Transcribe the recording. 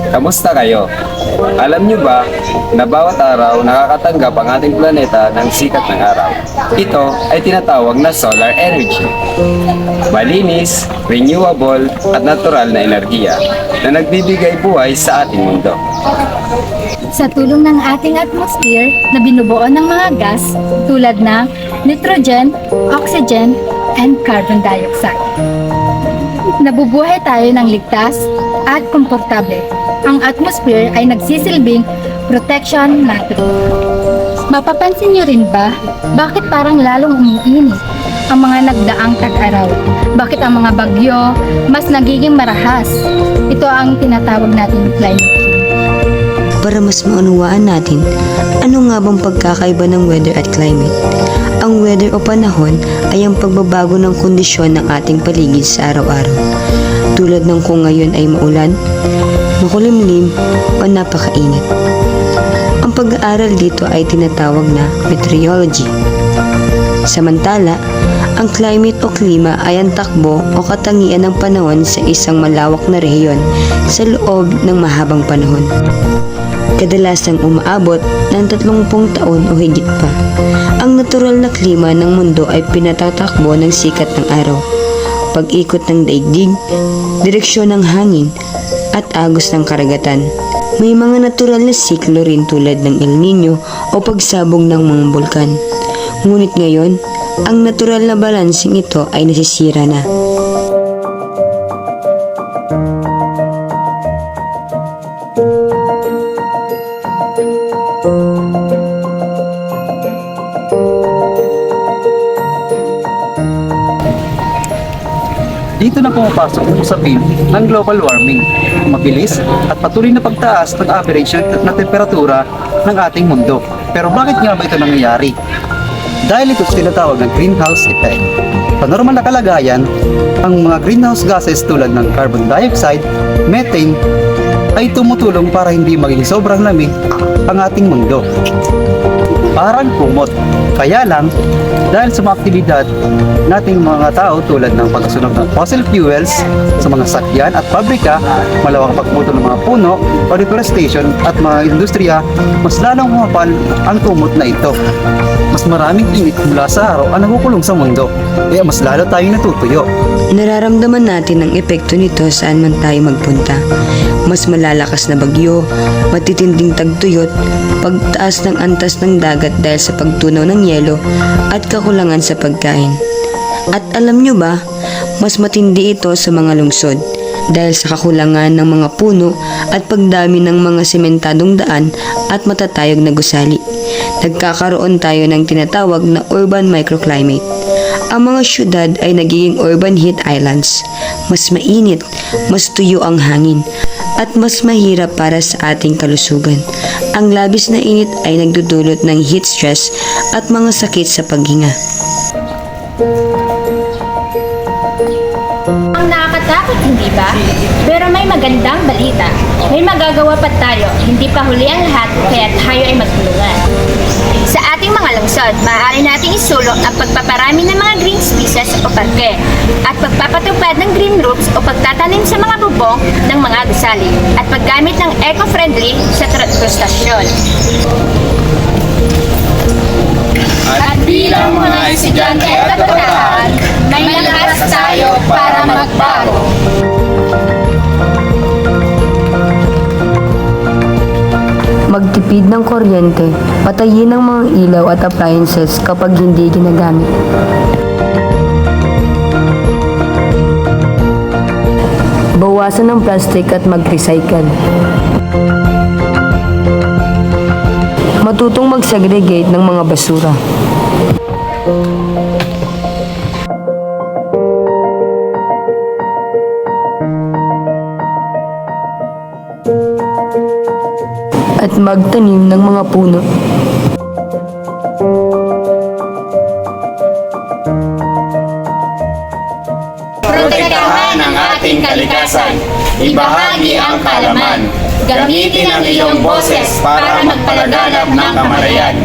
Kamusta kayo? Alam nyo ba na bawat araw nakakatanggap ang ating planeta ng sikat ng araw? Ito ay tinatawag na solar energy. Malinis, renewable at natural na enerhiya na nagbibigay buhay sa ating mundo. Sa tulong ng ating atmosphere na binubuo ng mga gas tulad ng nitrogen, oxygen, and carbon dioxide. Nabubuhay tayo ng ligtas at komportable. Ang atmosphere ay nagsisilbing protection natin. Mapapansin niyo rin ba, bakit parang lalong umiinit ang mga nagdaang tag-araw? Bakit ang mga bagyo mas nagiging marahas? Ito ang tinatawag nating climate change. Para mas maunawaan natin, ano nga bang pagkakaiba ng weather at climate? Ang weather o panahon ay ang pagbabago ng kondisyon ng ating paligid sa araw-araw. Tulad ng kung ngayon ay maulan, makulimlim o napakainit. Ang pag-aaral dito ay tinatawag na meteorology. Samantala, ang climate o klima ay ang takbo o katangian ng panahon sa isang malawak na rehiyon sa loob ng mahabang panahon. Kadalasang umaabot ng 30 taon o higit pa. Ang natural na klima ng mundo ay pinatatakbo ng sikat ng araw, pag-ikot ng daigdig, direksyon ng hangin, at agos ng karagatan. May mga natural na siklo rin tulad ng El Nino o pagsabog ng mga bulkan. Ngunit ngayon, ang natural na balansing ito ay nasisira na. Dito na pumapasok ang usapin ng global warming, mabilis at patuloy na pagtaas ng average na temperatura ng ating mundo. Pero bakit nga ba ito nangyayari? Dahil ito tinatawag ng greenhouse effect. Sa normal na kalagayan, ang mga greenhouse gases tulad ng carbon dioxide, methane, ay tumutulong para hindi maging sobrang lamig ang ating mundo. Parang kumot. Kaya lang, dahil sa mga aktibidad nating mga tao tulad ng pagsunog ng fossil fuels sa mga sakyan at pabrika, malawang pagputol ng mga puno, deforestation at mga industriya, mas lalong humapal ang kumot na ito. Mas maraming init mula sa araw ang nakukulong sa mundo, kaya mas lalo tayong natutuyo. Nararamdaman natin ang epekto nito saan man tayo magpunta. Mas malalakas na bagyo, matitinding tagtuyot, pagtaas ng antas ng dagat dahil sa pagtunaw ng yelo at kakulangan sa pagkain. At alam nyo ba, mas matindi ito sa mga lungsod dahil sa kakulangan ng mga puno at pagdami ng mga sementadong daan at matatayog na gusali. Nagkakaroon tayo ng tinatawag na urban microclimate. Ang mga syudad ay nagiging urban heat islands. Mas mainit, mas tuyo ang hangin, at mas mahirap para sa ating kalusugan. Ang labis na init ay nagdudulot ng heat stress at mga sakit sa paghinga. Ang nakakatakot, hindi ba? Pero may magandang balita. May magagawa pa tayo. Hindi pa huli ang lahat, kaya tayo ay magtulungan. Sa ating mga lungsod, maaari nating isulong ang pagpaparami ng mga green spaces o parke at pagpapatupad ng green roofs o pagtatanim sa mga bubong ng mga gusali at paggamit ng eco-friendly sa transportasyon. At bilang mga estudyante at kabataan, may lakas tayo para magbago. Magtipid ng kuryente, patayin ang mga ilaw at appliances kapag hindi ginagamit. Bawasan ng plastic at mag-recycle. Matutong mag-segregate ng mga basura. At magtanim ng mga puno. protektahan ang ating kalikasan, ibahagi ang kaalaman, gamitin ang iyong boses para magpalaganap ng kamalayan.